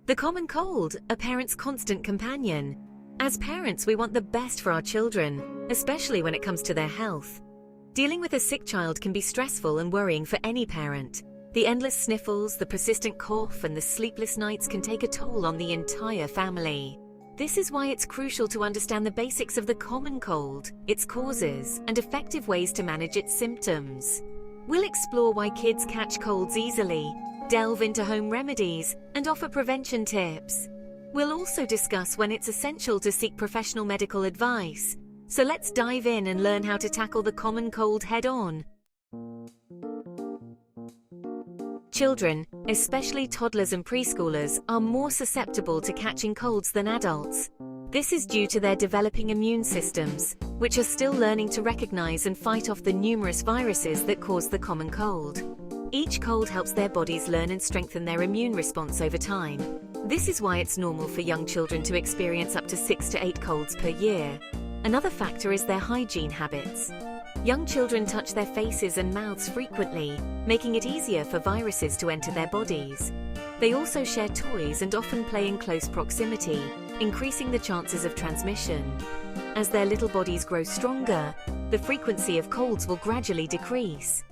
The common cold, a parent's constant companion. As parents, we want the best for our children, especially when it comes to their health. Dealing with a sick child can be stressful and worrying for any parent. The endless sniffles, the persistent cough, and the sleepless nights can take a toll on the entire family. This is why it's crucial to understand the basics of the common cold, its causes, and effective ways to manage its symptoms. We'll explore why kids catch colds easily, delve into home remedies, and offer prevention tips. We'll also discuss when it's essential to seek professional medical advice. So let's dive in and learn how to tackle the common cold head-on. Children, especially toddlers and preschoolers, are more susceptible to catching colds than adults. This is due to their developing immune systems, which are still learning to recognize and fight off the numerous viruses that cause the common cold. Each cold helps their bodies learn and strengthen their immune response over time. This is why it's normal for young children to experience up to 6 to 8 colds per year. Another factor is their hygiene habits. Young children touch their faces and mouths frequently, making it easier for viruses to enter their bodies. They also share toys and often play in close proximity, increasing the chances of transmission. As their little bodies grow stronger, the frequency of colds will gradually decrease.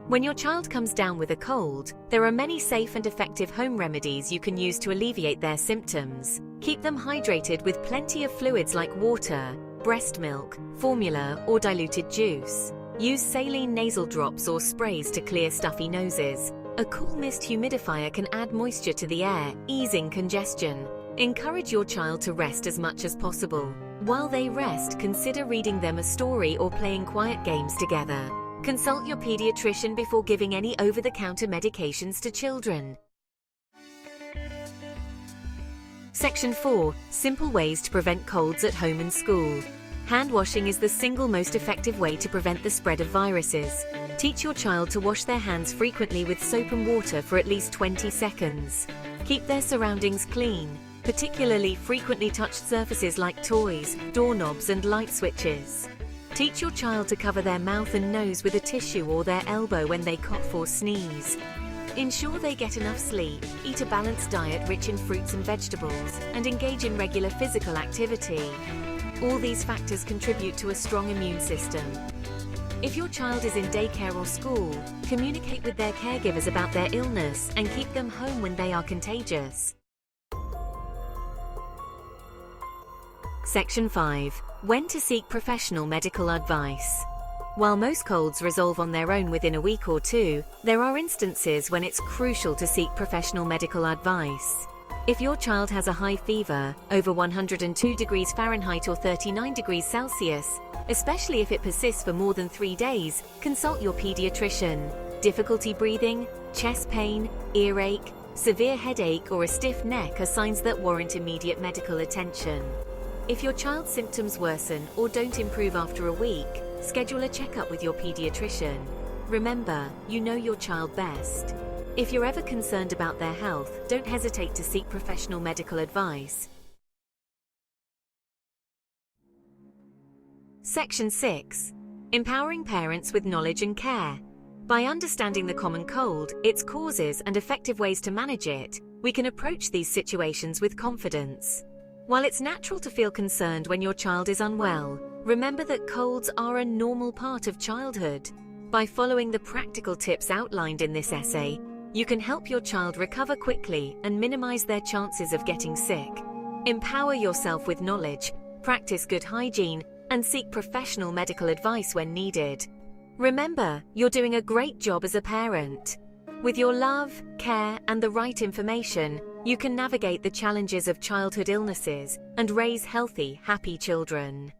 When your child comes down with a cold, there are many safe and effective home remedies you can use to alleviate their symptoms. Keep them hydrated with plenty of fluids like water, breast milk, formula, or diluted juice. Use saline nasal drops or sprays to clear stuffy noses. A cool mist humidifier can add moisture to the air, easing congestion. Encourage your child to rest as much as possible. While they rest, consider reading them a story or playing quiet games together. Consult your pediatrician before giving any over-the-counter medications to children. Section 4. Simple ways to prevent colds at home and school. Hand washing is the single most effective way to prevent the spread of viruses. Teach your child to wash their hands frequently with soap and water for at least 20 seconds. Keep their surroundings clean, particularly frequently touched surfaces like toys, doorknobs, and light switches. Teach your child to cover their mouth and nose with a tissue or their elbow when they cough or sneeze. Ensure they get enough sleep, eat a balanced diet rich in fruits and vegetables, and engage in regular physical activity. All these factors contribute to a strong immune system. If your child is in daycare or school, communicate with their caregivers about their illness and keep them home when they are contagious. Section 5. When to seek professional medical advice. While most colds resolve on their own within a week or two, there are instances when it's crucial to seek professional medical advice. If your child has a high fever, over 102 degrees Fahrenheit or 39 degrees Celsius, especially if it persists for more than 3 days, consult your pediatrician. Difficulty breathing, chest pain, earache, severe headache, or a stiff neck are signs that warrant immediate medical attention. If your child's symptoms worsen or don't improve after a week, schedule a checkup with your pediatrician. Remember, you know your child best. If you're ever concerned about their health, don't hesitate to seek professional medical advice. Section 6. Empowering parents with knowledge and care. By understanding the common cold, its causes, and effective ways to manage it, we can approach these situations with confidence. While it's natural to feel concerned when your child is unwell, remember that colds are a normal part of childhood. By following the practical tips outlined in this essay, you can help your child recover quickly and minimize their chances of getting sick. Empower yourself with knowledge, practice good hygiene, and seek professional medical advice when needed. Remember, you're doing a great job as a parent. With your love, care, and the right information, you can navigate the challenges of childhood illnesses and raise healthy, happy children.